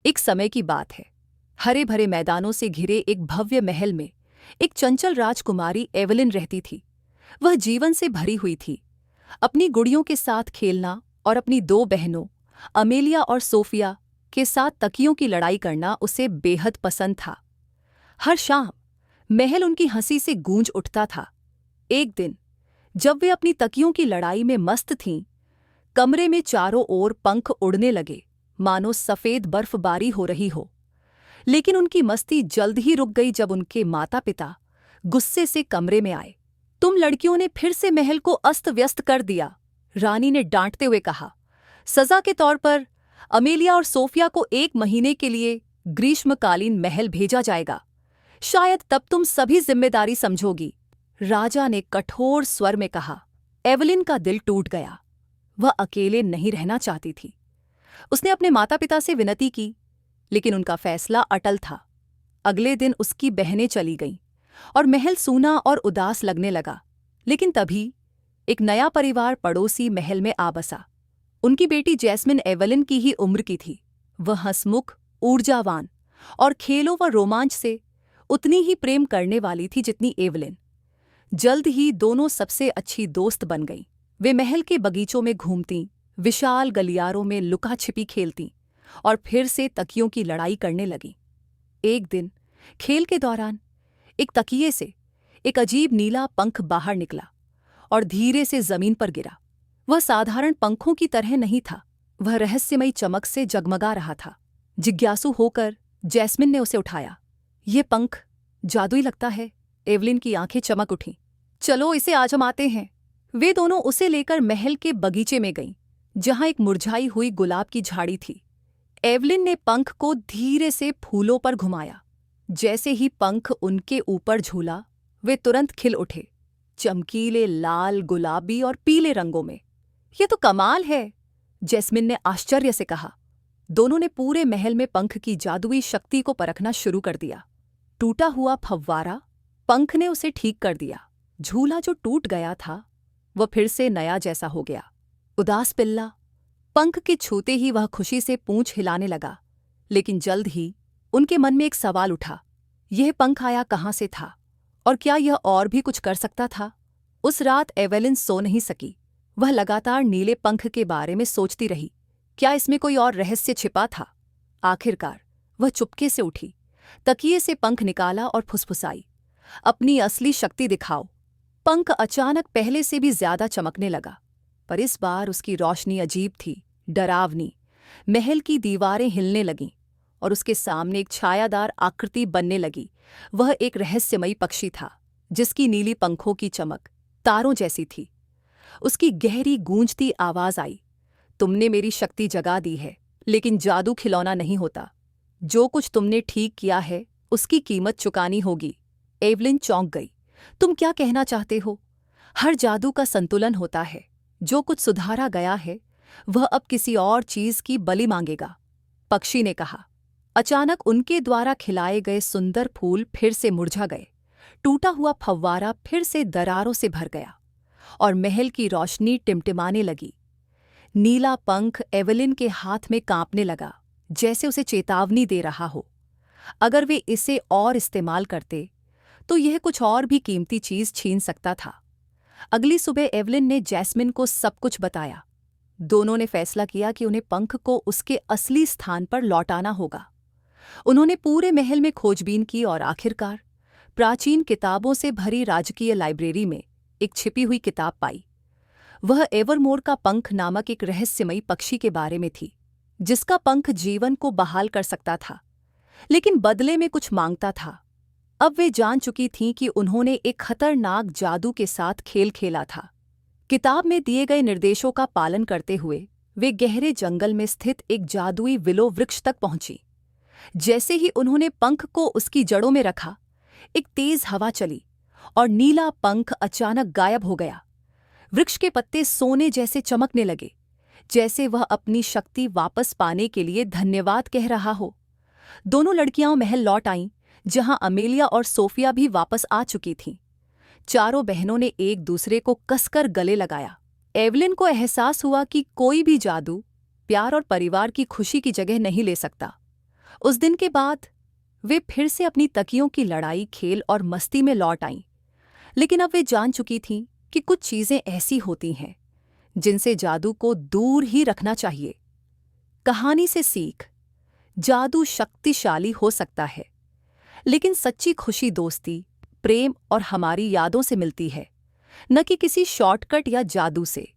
एक समय की बात है। हरे भरे मैदानों से घिरे एक भव्य महल में एक चंचल राजकुमारी एवलिन रहती थी। वह जीवन से भरी हुई थी। अपनी गुड़ियों के साथ खेलना और अपनी दो बहनों अमेलिया और सोफिया के साथ तकियों की लड़ाई करना उसे बेहद पसंद था। हर शाम महल उनकी हंसी से गूंज उठता था। एक दिन जब वे अपनी तकियों की लड़ाई में मस्त थीं, कमरे में चारों ओर पंख उड़ने लगे, मानो सफेद बर्फबारी हो रही हो। लेकिन उनकी मस्ती जल्द ही रुक गई जब उनके माता पिता गुस्से से कमरे में आए। तुम लड़कियों ने फिर से महल को अस्त व्यस्त कर दिया, रानी ने डांटते हुए कहा। सजा के तौर पर अमेलिया और सोफिया को 1 महीने के लिए ग्रीष्मकालीन महल भेजा जाएगा। शायद तब तुम सभी जिम्मेदारी समझोगी, राजा ने कठोर स्वर में कहा। एवलिन का दिल टूट गया। वह अकेले नहीं रहना चाहती थी। उसने अपने माता पिता से विनती की, लेकिन उनका फैसला अटल था। अगले दिन उसकी बहनें चली गईं और महल सूना और उदास लगने लगा। लेकिन तभी एक नया परिवार पड़ोसी महल में आ बसा। उनकी बेटी जैस्मिन एवलिन की ही उम्र की थी। वह हंसमुख, ऊर्जावान और खेलों व रोमांच से उतनी ही प्रेम करने वाली थी जितनी एवलिन। जल्द ही दोनों सबसे अच्छी दोस्त बन गईं। वे महल के बगीचों में घूमतीं, विशाल गलियारों में लुका छिपी खेलतीं और फिर से तकियों की लड़ाई करने लगीं। एक दिन खेल के दौरान एक तकिए से एक अजीब नीला पंख बाहर निकला और धीरे से जमीन पर गिरा। वह साधारण पंखों की तरह नहीं था, वह रहस्यमयी चमक से जगमगा रहा था। जिज्ञासु होकर जैस्मिन ने उसे उठाया। ये पंख जादुई लगता है। एवलिन की आंखें चमक उठीं। चलो इसे आजमाते हैं। वे दोनों उसे लेकर महल के बगीचे में गईं, जहां एक मुरझाई हुई गुलाब की झाड़ी थी। एवलिन ने पंख को धीरे से फूलों पर घुमाया। जैसे ही पंख उनके ऊपर झूला, वे तुरंत खिल उठे, चमकीले लाल, गुलाबी और पीले रंगों में। ये तो कमाल है, जैस्मिन ने आश्चर्य से कहा। दोनों ने पूरे महल में पंख की जादुई शक्ति को परखना शुरू कर दिया। टूटा हुआ फव्वारा, पंख ने उसे ठीक कर दिया। झूला जो टूट गया था, वह फिर से नया जैसा हो गया। उदास पिल्ला, पंख के छूते ही वह खुशी से पूंछ हिलाने लगा। लेकिन जल्द ही उनके मन में एक सवाल उठा। यह पंख आया कहाँ से था, और क्या यह और भी कुछ कर सकता था? उस रात एवलिन सो नहीं सकी। वह लगातार नीले पंख के बारे में सोचती रही। क्या इसमें कोई और रहस्य छिपा था? आखिरकार वह चुपके से उठी, तकिए से पंख निकाला और फुसफुसाई, अपनी असली शक्ति दिखाओ। पंख अचानक पहले से भी ज्यादा चमकने लगा, पर इस बार उसकी रोशनी अजीब थी, डरावनी। महल की दीवारें हिलने लगीं और उसके सामने एक छायादार आकृति बनने लगी। वह एक रहस्यमयी पक्षी था, जिसकी नीली पंखों की चमक तारों जैसी थी। उसकी गहरी गूंजती आवाज आई, तुमने मेरी शक्ति जगा दी है, लेकिन जादू खिलौना नहीं होता। जो कुछ तुमने ठीक किया है, उसकी कीमत चुकानी होगी। एवलिन चौंक गई। तुम क्या कहना चाहते हो? हर जादू का संतुलन होता है। जो कुछ सुधारा गया है, वह अब किसी और चीज की बलि मांगेगा, पक्षी ने कहा। अचानक उनके द्वारा खिलाए गए सुंदर फूल फिर से मुरझा गए। टूटा हुआ फव्वारा फिर से दरारों से भर गया और महल की रोशनी टिमटिमाने लगी। नीला पंख एवलिन के हाथ में कांपने लगा, जैसे उसे चेतावनी दे रहा हो। अगर वे इसे और इस्तेमाल करते तो यह कुछ और भी कीमती चीज छीन सकता था। अगली सुबह एवलिन ने जैस्मिन को सब कुछ बताया। दोनों ने फैसला किया कि उन्हें पंख को उसके असली स्थान पर लौटाना होगा। उन्होंने पूरे महल में खोजबीन की और आखिरकार प्राचीन किताबों से भरी राजकीय लाइब्रेरी में एक छिपी हुई किताब पाई। वह एवरमोर का पंख नामक एक रहस्यमयी पक्षी के बारे में थी, जिसका पंख जीवन को बहाल कर सकता था, लेकिन बदले में कुछ मांगता था। अब वे जान चुकी थीं कि उन्होंने एक खतरनाक जादू के साथ खेल खेला था। किताब में दिए गए निर्देशों का पालन करते हुए वे गहरे जंगल में स्थित एक जादुई विलो वृक्ष तक पहुंची। जैसे ही उन्होंने पंख को उसकी जड़ों में रखा, एक तेज हवा चली और नीला पंख अचानक गायब हो गया। वृक्ष के पत्ते सोने जैसे चमकने लगे, जैसे वह अपनी शक्ति वापस पाने के लिए धन्यवाद कह रहा हो। दोनों लड़कियां महल लौट आईं, जहां अमेलिया और सोफिया भी वापस आ चुकी थीं। चारों बहनों ने एक दूसरे को कसकर गले लगाया। एवलिन को एहसास हुआ कि कोई भी जादू प्यार और परिवार की खुशी की जगह नहीं ले सकता। उस दिन के बाद वे फिर से अपनी तकियों की लड़ाई, खेल और मस्ती में लौट आईं। लेकिन अब वे जान चुकी थीं कि कुछ चीजें ऐसी होती हैं जिनसे जादू को दूर ही रखना चाहिए। कहानी से सीख: जादू शक्तिशाली हो सकता है, लेकिन सच्ची खुशी दोस्ती, प्रेम और हमारी यादों से मिलती है, न कि किसी शॉर्टकट या जादू से।